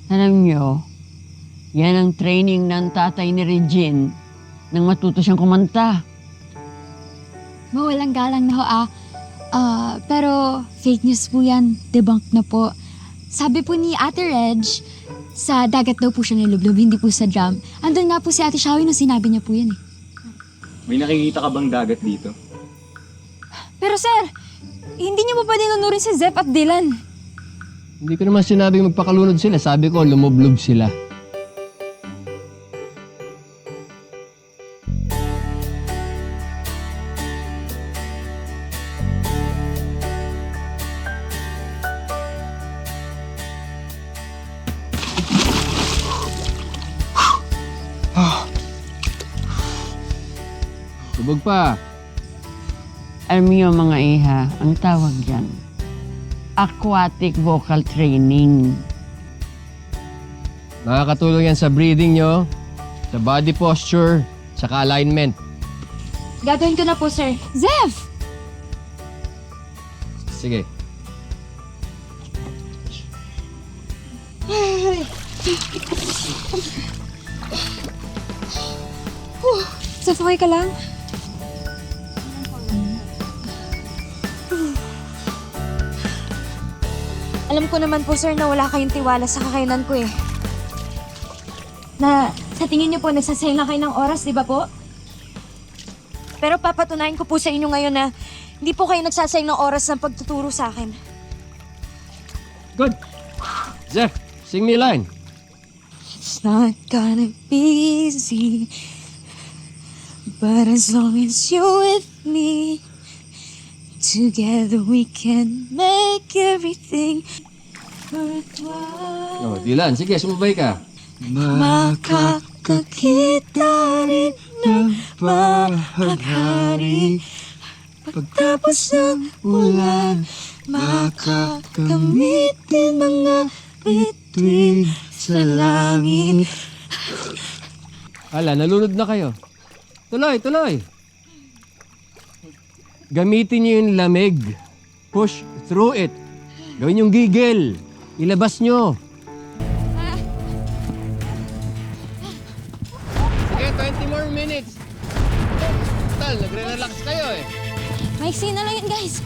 Alam nyo, yan ang training ng tatay ni Regine nang matuto siyang kumanta. Mawalang galang na ho pero fake news po yan. Debunk na po. Sabi po ni Ate Reg, sa dagat daw po siya nilublob, hindi po sa drum. Andun nga po si Ate Shawi nung sinabi niya po yan eh. May nakikita ka bang dagat dito? Pero sir, hindi niyo pa pwede nunurin si Zep at Dylan. Hindi ko naman sinabing magpakalunod sila. Sabi ko, lumublob sila. Subog pa. Alam niyo mga iha, ang tawag yan, aquatic vocal training. Nakakatulong yan sa breathing nyo, sa body posture, sa alignment. Gagawin ko na po, sir. Zev! Sige. Zev, okay ka lang? Alam ko naman po, sir, na wala kayong tiwala sa kakayanan ko eh. Na sa tingin niyo po, nagsasayang lang kayo ng oras, di ba po? Pero papatunayan ko po sa inyo ngayon na hindi po kayo nagsasayang ng oras ng pagtuturo sa akin. Good. Zeph, sing me a line. It's not gonna be easy, but as long as you're with me, together we can make everything worthwhile. Oh, Dylan, sige, sumabay ka. Makakakita rin ng bahaghari. Pagtapos ng ulan, makakamitin mga bituin sa langit. Hala, nalunod na kayo. Tuloy, tuloy. Gamitin niyo yung lamig. Push through it. Gawin yung gigil. Ilabas niyo. Sige, 20 more minutes. Tal, nagre-relax kayo eh. Maiksi na lang yan, guys.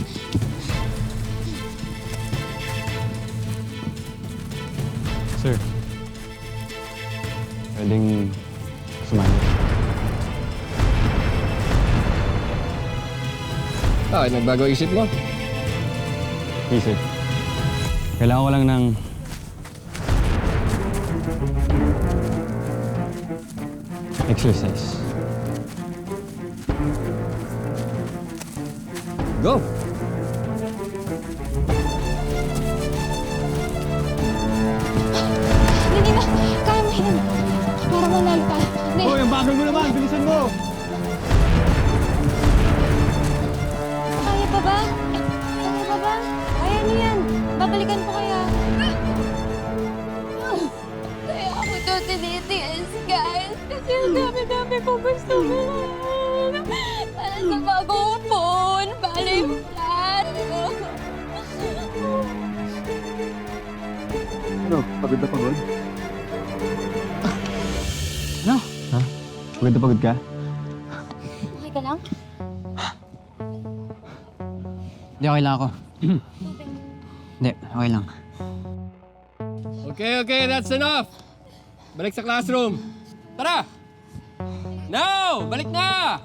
Sir, pwedeng sumali. Ah, nagbago isip mo? Hey, sir. Kailangan ko lang ng exercise. Go! Hindi ba? Kaya mo yan. Para manalo tayo. Hindi. Hoy, ang bagal mo naman! Bilisan mo! Kaya pa ba? Kaya pa ba? Kaya niyo yan. Babalikan ko kaya. Kaya ako to tinitiis, guys. Kasi ang dami-dami ko gusto mo. Para sa bagong phone, balik flat. Ano? Pagod na pagod? Ano? Ha? Pagod na pagod ka? Okay ka lang? Hindi, okay lang ako. Hindi, okay lang. Okay, that's enough. Balik sa classroom. Tara! Now! Balik na!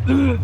Ugh!